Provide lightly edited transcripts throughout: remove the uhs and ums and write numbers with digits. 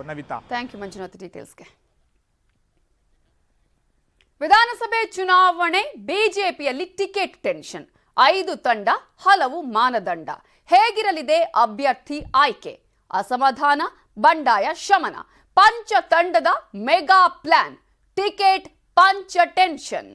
Navita, thank you Manjunath ಡೀಟೇಲ್ಸ್ಗೆ. ವಿಧಾನಸಭೆ ಚುನಾವಣೆ ಬಿಜೆಪಿಯಲ್ಲಿ ಟಿಕೆಟ್ ಟೆನ್ಷನ್, 5 ತಂಡ, ಹಲವು ಮಾನದಂಡ. ಹೇಗಿರಲಿದೆ ಅಭ್ಯರ್ಥಿ ಆಯ್ಕೆ? ಅಸಮಾಧಾನ, ಬಂಡಾಯ ಶಮನ, ಪಂಚ ತಂಡದ ಮೆಗಾ ಪ್ಲಾನ್, ಟಿಕೆಟ್ ಪಂಚ ಟೆನ್ಷನ್.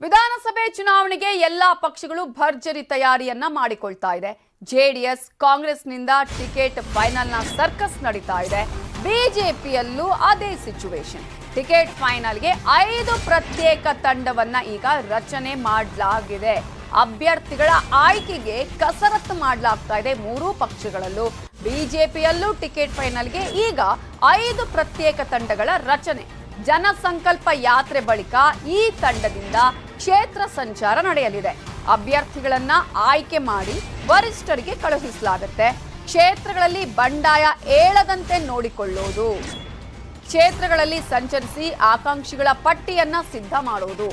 ವಿಧಾನಸಭೆ ಚುನಾವಣೆಗೆ ಎಲ್ಲಾ ಪಕ್ಷಗಳು ಭರ್ಜರಿ ತಯಾರಿಯನ್ನ ಮಾಡಿಕೊಳ್ತಾ ಇದೆ. ಜೆಡಿಎಸ್, ಕಾಂಗ್ರೆಸ್ನಿಂದ ಟಿಕೆಟ್ ಫೈನಲ್ನ ಸರ್ಕಸ್ ನಡೀತಾ ಇದೆ. ಬಿಜೆಪಿಯಲ್ಲೂ ಅದೇ ಸಿಚುವೇಶನ್. ಟಿಕೆಟ್ ಫೈನಲ್ಗೆ 5 ಪ್ರತ್ಯೇಕ ತಂಡವನ್ನ ಈಗ ರಚನೆ ಮಾಡಲಾಗಿದೆ. ಅಭ್ಯರ್ಥಿಗಳ ಆಯ್ಕೆಗೆ ಕಸರತ್ತು ಮಾಡಲಾಗ್ತಾ ಇದೆ 3 ಪಕ್ಷಗಳಲ್ಲೂ. ಬಿಜೆಪಿಯಲ್ಲೂ ಟಿಕೆಟ್ ಫೈನಲ್ಗೆ ಈಗ 5 ಪ್ರತ್ಯೇಕ ತಂಡಗಳ ರಚನೆ. ಜನಸಂಕಲ್ಪ ಯಾತ್ರೆ ಬಳಿಕ ಈ ತಂಡದಿಂದ ಕ್ಷೇತ್ರ ಸಂಚಾರ ನಡೆಯಲಿದೆ. ಅಭ್ಯರ್ಥಿಗಳನ್ನ ಆಯ್ಕೆ ಮಾಡಿ ವರಿಷ್ಠರಿಗೆ ಕಳುಹಿಸಲಾಗುತ್ತೆ. ಕ್ಷೇತ್ರಗಳಲ್ಲಿ ಬಂಡಾಯ ಏಳದಂತೆ ನೋಡಿಕೊಳ್ಳೋದು, ಕ್ಷೇತ್ರಗಳಲ್ಲಿ ಸಂಚರಿಸಿ ಆಕಾಂಕ್ಷಿಗಳ ಪಟ್ಟಿಯನ್ನ ಸಿದ್ಧ ಮಾಡೋದು,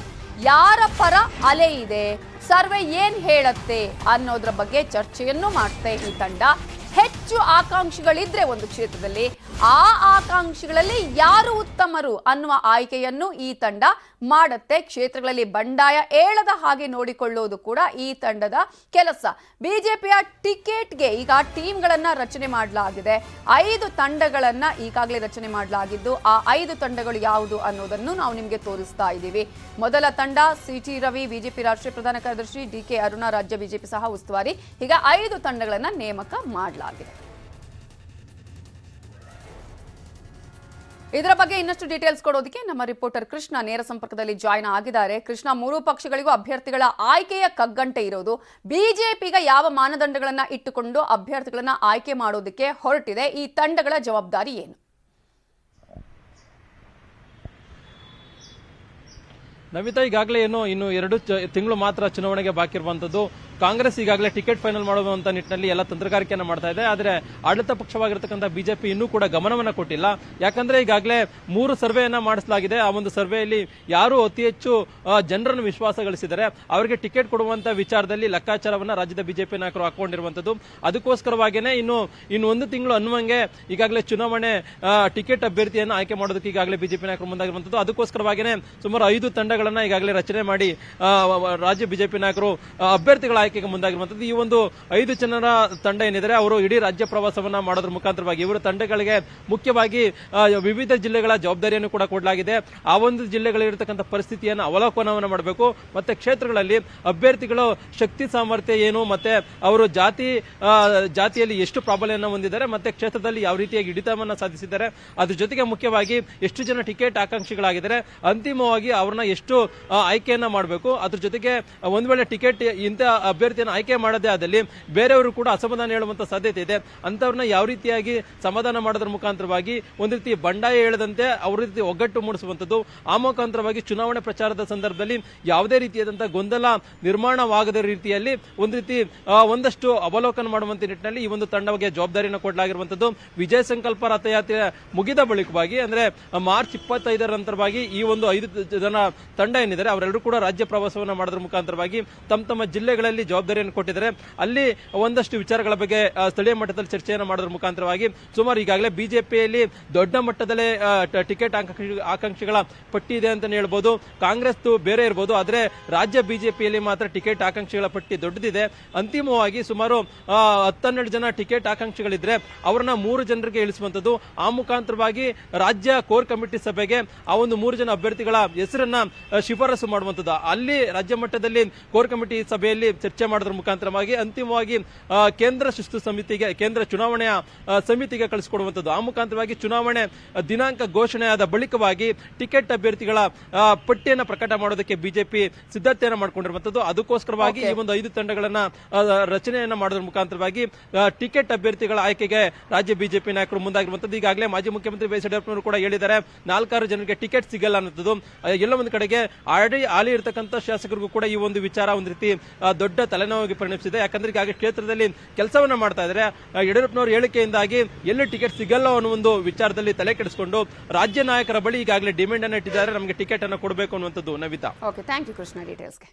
ಯಾರ ಪರ ಅಲೆ ಇದೆ, ಸರ್ವೆ ಏನ್ ಹೇಳತ್ತೆ ಅನ್ನೋದ್ರ ಬಗ್ಗೆ ಚರ್ಚೆಯನ್ನು ಮಾಡುತ್ತೆ ಈ ತಂಡ. ಹೆಚ್ಚು ಆಕಾಂಕ್ಷಿಗಳಿದ್ರೆ ಒಂದು ಕ್ಷೇತ್ರದಲ್ಲಿ ಆ ಆಕಾಂಕ್ಷಿಗಳಲ್ಲಿ ಯಾರು ಉತ್ತಮರು ಅನ್ನುವ ಆಯ್ಕೆಯನ್ನು ಈ ತಂಡ ಮಾಡುತ್ತೆ. ಕ್ಷೇತ್ರಗಳಲ್ಲಿ ಬಂಡಾಯ ಏಳದ ಹಾಗೆ ನೋಡಿಕೊಳ್ಳೋದು ಕೂಡ ಈ ತಂಡದ ಕೆಲಸ. ಬಿಜೆಪಿಯ ಟಿಕೆಟ್ಗೆ ಈಗ ಟೀಮ್ಗಳನ್ನ ರಚನೆ ಮಾಡಲಾಗಿದೆ. 5 ತಂಡಗಳನ್ನ ಈಗಾಗಲೇ ರಚನೆ ಮಾಡಲಾಗಿದ್ದು, ಆ 5 ತಂಡಗಳು ಯಾವುದು ಅನ್ನೋದನ್ನು ನಾವು ನಿಮಗೆ ತೋರಿಸ್ತಾ ಇದ್ದೀವಿ. ಮೊದಲ ತಂಡ ಸಿಟಿ ರವಿ, ಬಿಜೆಪಿ ರಾಷ್ಟ್ರೀಯ ಪ್ರಧಾನ ಕಾರ್ಯದರ್ಶಿ, ಡಿಕೆ ಅರುಣಾ, ರಾಜ್ಯ ಬಿಜೆಪಿ ಸಹ ಉಸ್ತುವಾರಿ. ಈಗ 5 ತಂಡಗಳನ್ನ ನೇಮಕ ಮಾಡಲಾಗಿದೆ. ಇದರ ಬಗ್ಗೆ ಇನ್ನಷ್ಟು ಡೀಟೇಲ್ಸ್ ಕೊಡೋದಕ್ಕೆ ನಮ್ಮ ರಿಪೋರ್ಟರ್ ಕೃಷ್ಣ ನೇರ ಸಂಪರ್ಕದಲ್ಲಿ ಜಾಯ್ನ್ ಆಗಿದ್ದಾರೆ. ಕೃಷ್ಣ, 3 ಪಕ್ಷಗಳಿಗೂ ಅಭ್ಯರ್ಥಿಗಳ ಆಯ್ಕೆಯ ಕಗ್ಗಂಟೆ ಇರೋದು. ಬಿಜೆಪಿಗ ಯಾವ ಮಾನದಂಡಗಳನ್ನ ಇಟ್ಟುಕೊಂಡು ಅಭ್ಯರ್ಥಿಗಳನ್ನ ಆಯ್ಕೆ ಮಾಡೋದಕ್ಕೆ ಹೊರಟಿದೆ? ಈ ತಂಡಗಳ ಜವಾಬ್ದಾರಿ ಏನು? ನವಿತಾ, ಈಗಾಗಲೇ ಇನ್ನು 2 ತಿಂಗಳು ಮಾತ್ರ ಚುನಾವಣೆಗೆ ಬಾಕಿ ಇರುವಂತದ್ದು. ಕಾಂಗ್ರೆಸ್ ಈಗಾಗಲೇ ಟಿಕೆಟ್ ಫೈನಲ್ ಮಾಡುವಂತ ನಿಟ್ಟಿನಲ್ಲಿ ಎಲ್ಲ ತಂತ್ರಗಾರಿಕೆಯನ್ನು ಮಾಡ್ತಾ ಇದೆ. ಆದರೆ ಆಡಳಿತ ಪಕ್ಷವಾಗಿರತಕ್ಕಂಥ ಬಿಜೆಪಿ ಇನ್ನೂ ಕೂಡ ಗಮನವನ್ನ ಕೊಟ್ಟಿಲ್ಲ. ಯಾಕಂದ್ರೆ ಈಗಾಗಲೇ 3 ಸರ್ವೆಯನ್ನ ಮಾಡಿಸಲಾಗಿದೆ. ಆ ಒಂದು ಸರ್ವೆಯಲ್ಲಿ ಯಾರು ಅತಿ ಹೆಚ್ಚು ಜನರನ್ನು ವಿಶ್ವಾಸ ಗಳಿಸಿದರೆ ಅವರಿಗೆ ಟಿಕೆಟ್ ಕೊಡುವಂತ ವಿಚಾರದಲ್ಲಿ ಲೆಕ್ಕಾಚಾರವನ್ನ ರಾಜ್ಯದ ಬಿಜೆಪಿ ನಾಯಕರು ಹಾಕೊಂಡಿರುವಂತದ್ದು. ಅದಕ್ಕೋಸ್ಕರವಾಗೇನೆ ಇನ್ನು 1 ತಿಂಗಳು ಅನ್ನುವಂಗೆ ಈಗಾಗಲೇ ಚುನಾವಣೆ ಟಿಕೆಟ್ ಅಭ್ಯರ್ಥಿಯನ್ನು ಆಯ್ಕೆ ಮಾಡೋದಕ್ಕೆ ಈಗಾಗಲೇ ಬಿಜೆಪಿ ನಾಯಕರು ಮುಂದಾಗಿರುವಂತದ್ದು. ಅದಕ್ಕೋಸ್ಕರವಾಗೇನೆ ಸುಮಾರು 5 ತಂಡಗಳನ್ನ ಈಗಾಗಲೇ ರಚನೆ ಮಾಡಿ ರಾಜ್ಯ ಬಿಜೆಪಿ ನಾಯಕರು ಅಭ್ಯರ್ಥಿಗಳ ಆಯ್ಕೆಗೆ ಮುಂದಾಗಿರುವಂತದ್ದು. ಈ ಒಂದು 5 ಜನರ ತಂಡ ಏನಿದ್ದಾರೆ ಅವರು ಇಡೀ ರಾಜ್ಯ ಪ್ರವಾಸವನ್ನ ಮಾಡೋದ್ರ ಮುಖಾಂತರವಾಗಿ ಇವರು ತಂಡಗಳಿಗೆ ಮುಖ್ಯವಾಗಿ ವಿವಿಧ ಜಿಲ್ಲೆಗಳ ಜವಾಬ್ದಾರಿಯನ್ನು ಕೂಡ ಕೊಡಲಾಗಿದೆ. ಆ ಒಂದು ಜಿಲ್ಲೆಗಳಿರತಕ್ಕಂಥ ಪರಿಸ್ಥಿತಿಯನ್ನು ಅವಲೋಕನವನ್ನು ಮಾಡಬೇಕು. ಮತ್ತೆ ಕ್ಷೇತ್ರಗಳಲ್ಲಿ ಅಭ್ಯರ್ಥಿಗಳು ಶಕ್ತಿ ಸಾಮರ್ಥ್ಯ ಏನು, ಮತ್ತೆ ಅವರು ಜಾತಿಯಲ್ಲಿ ಎಷ್ಟು ಪ್ರಾಬಲ್ಯವನ್ನು ಹೊಂದಿದ್ದಾರೆ, ಮತ್ತೆ ಕ್ಷೇತ್ರದಲ್ಲಿ ಯಾವ ರೀತಿಯಾಗಿ ಹಿಡಿತವನ್ನ ಸಾಧಿಸಿದ್ದಾರೆ, ಅದ್ರ ಜೊತೆಗೆ ಮುಖ್ಯವಾಗಿ ಎಷ್ಟು ಜನ ಟಿಕೆಟ್ ಆಕಾಂಕ್ಷಿಗಳಾಗಿದ್ದಾರೆ, ಅಂತಿಮವಾಗಿ ಅವ್ರನ್ನ ಎಷ್ಟು ಆಯ್ಕೆಯನ್ನ ಮಾಡಬೇಕು. ಅದ್ರ ಜೊತೆಗೆ ಒಂದ್ ವೇಳೆ ಟಿಕೆಟ್ ಇಂಥ ಅಭ್ಯರ್ಥಿಯನ್ನು ಆಯ್ಕೆ ಮಾಡದೇ ಆದಲ್ಲಿ ಬೇರೆಯವರು ಕೂಡ ಅಸಮಾಧಾನ ಹೇಳುವಂತ ಸಾಧ್ಯತೆ ಇದೆ. ಅಂತವ್ರನ್ನ ಯಾವ ರೀತಿಯಾಗಿ ಸಮಾಧಾನ ಮಾಡೋದ್ರ ಮುಖಾಂತರವಾಗಿ ಒಂದು ರೀತಿ ಬಂಡಾಯ ಹೇಳದಂತೆ ಅವ್ರ ರೀತಿ ಒಗ್ಗಟ್ಟು ಮೂಡಿಸುವಂತದ್ದು. ಆ ಮುಖಾಂತರವಾಗಿ ಚುನಾವಣೆ ಪ್ರಚಾರದ ಸಂದರ್ಭದಲ್ಲಿ ಯಾವುದೇ ರೀತಿಯಾದಂತಹ ಗೊಂದಲ ನಿರ್ಮಾಣವಾಗದ ರೀತಿಯಲ್ಲಿ ಒಂದು ರೀತಿ ಒಂದಷ್ಟು ಅವಲೋಕನ ಮಾಡುವಂತ ನಿಟ್ಟಿನಲ್ಲಿ ಈ ಒಂದು ತಂಡಕ್ಕೆ ಜವಾಬ್ದಾರಿಯನ್ನು ಕೊಡಲಾಗಿರುವಂತದ್ದು. ವಿಜಯ ಸಂಕಲ್ಪ ರಥಯಾತ್ರೆ ಮುಗಿದ ಬಳಿಕವಾಗಿ ಅಂದ್ರೆ ಮಾರ್ಚ್ 25ರ ನಂತರವಾಗಿ ಈ ಒಂದು 5 ಜನ ತಂಡ ಏನಿದ್ದಾರೆ ಅವರೆಲ್ಲರೂ ಕೂಡ ರಾಜ್ಯ ಪ್ರವಾಸವನ್ನ ಮಾಡೋದ್ರ ಮುಖಾಂತರವಾಗಿ ತಮ್ಮ ಜಿಲ್ಲೆಗಳಲ್ಲಿ ಜವಾಬ್ದಾರಿಯನ್ನು ಕೊಟ್ಟಿದ್ದಾರೆ. ಅಲ್ಲಿ ಒಂದಷ್ಟು ವಿಚಾರಗಳ ಬಗ್ಗೆ ಸ್ಥಳೀಯ ಮಟ್ಟದಲ್ಲಿ ಚರ್ಚೆಯನ್ನು ಮಾಡೋದ್ರ ಮುಖಾಂತರವಾಗಿ ಸುಮಾರು ಈಗಾಗಲೇ ಬಿಜೆಪಿಯಲ್ಲಿ ದೊಡ್ಡ ಮಟ್ಟದಲ್ಲೇ ಟಿಕೆಟ್ ಆಕಾಂಕ್ಷಿಗಳ ಪಟ್ಟಿ ಇದೆ ಅಂತ ಹೇಳ್ಬೋದು. ಕಾಂಗ್ರೆಸ್ ಬೇರೆ ಇರಬಹುದು, ಆದ್ರೆ ರಾಜ್ಯ ಬಿಜೆಪಿಯಲ್ಲಿ ಮಾತ್ರ ಟಿಕೆಟ್ ಆಕಾಂಕ್ಷಿಗಳ ಪಟ್ಟಿ ದೊಡ್ಡದಿದೆ. ಅಂತಿಮವಾಗಿ ಸುಮಾರು 10-12 ಜನ ಟಿಕೆಟ್ ಆಕಾಂಕ್ಷಿಗಳಿದ್ರೆ ಅವ್ರನ್ನ 3 ಜನರಿಗೆ ಇಳಿಸುವಂತದ್ದು. ಆ ಮುಖಾಂತರವಾಗಿ ರಾಜ್ಯ ಕೋರ್ ಕಮಿಟಿ ಸಭೆಗೆ ಆ ಒಂದು 3 ಜನ ಅಭ್ಯರ್ಥಿಗಳ ಹೆಸರನ್ನ ಶಿಫಾರಸು ಮಾಡುವಂತದ್ದು. ಅಲ್ಲಿ ರಾಜ್ಯ ಮಟ್ಟದಲ್ಲಿ ಕೋರ್ ಕಮಿಟಿ ಸಭೆಯಲ್ಲಿ ಚರ್ಚೆ ಮಾಡೋದ್ರ ಮುಖಾಂತರವಾಗಿ ಅಂತಿಮವಾಗಿ ಕೇಂದ್ರ ಶಿಸ್ತು ಸಮಿತಿಗೆ, ಕೇಂದ್ರ ಚುನಾವಣೆಯ ಸಮಿತಿಗೆ ಕಳಿಸಿಕೊಡುವಂತದ್ದು. ಆ ಮುಖಾಂತರವಾಗಿ ಚುನಾವಣೆ ದಿನಾಂಕ ಘೋಷಣೆಯಾದ ಬಳಿಕವಾಗಿ ಟಿಕೆಟ್ ಅಭ್ಯರ್ಥಿಗಳ ಪಟ್ಟಿಯನ್ನು ಪ್ರಕಟ ಮಾಡೋದಕ್ಕೆ ಬಿಜೆಪಿ ಸಿದ್ಧತೆಯನ್ನು ಮಾಡಿಕೊಂಡಿರುವಂತದ್ದು. ಅದಕ್ಕೋಸ್ಕರವಾಗಿ ಈ ಒಂದು 5 ತಂಡಗಳನ್ನ ರಚನೆಯನ್ನ ಮಾಡೋದ್ರ ಮುಖಾಂತರವಾಗಿ ಟಿಕೆಟ್ ಅಭ್ಯರ್ಥಿಗಳ ಆಯ್ಕೆಗೆ ರಾಜ್ಯ ಬಿಜೆಪಿ ನಾಯಕರು ಮುಂದಾಗಿರುವಂತದ್ದು. ಈಗಾಗಲೇ ಮಾಜಿ ಮುಖ್ಯಮಂತ್ರಿ ಬಿ ಎಸ್ ಯಡಿಯೂರಪ್ಪನವರು ಕೂಡ ಹೇಳಿದ್ದಾರೆ, 4-6 ಜನರಿಗೆ ಟಿಕೆಟ್ ಸಿಗಲ್ಲ ಅನ್ನೋದು. ಎಲ್ಲ ಒಂದು ಕಡೆಗೆ ಹಾಲಿ ಇರತಕ್ಕಂಥ ಶಾಸಕರಿಗೂ ಕೂಡ ಈ ಒಂದು ವಿಚಾರ ಒಂದು ರೀತಿ ದೊಡ್ಡ ತಲೆನೋವಾಗಿ ಪರಿಣಮಿಸಿದೆ. ಯಾಕಂದ್ರೆ ಈಗಾಗಲೇ ಕ್ಷೇತ್ರದಲ್ಲಿ ಕೆಲಸವನ್ನ ಮಾಡ್ತಾ ಇದ್ದಾರೆ. ಯಡಿಯೂರಪ್ಪನವರ ಹೇಳಿಕೆಯಿಂದಾಗಿ ಎಲ್ಲಿ ಟಿಕೆಟ್ ಸಿಗಲ್ಲ ಅನ್ನೋ ಒಂದು ವಿಚಾರದಲ್ಲಿ ತಲೆ ಕೆಡಿಸಿಕೊಂಡು ರಾಜ್ಯ ನಾಯಕರ ಬಳಿ ಈಗಾಗಲೇ ಡಿಮ್ಯಾಂಡ್ ಅನ್ನು ಇಟ್ಟಿದ್ದಾರೆ, ನಮಗೆ ಟಿಕೆಟ್ ಅನ್ನು ಕೊಡಬೇಕು ಅನ್ನುವಂಥದ್ದು. Navita, okay, thank you Krishna ಡೀಟೇಲ್ಸ್ಗೆ.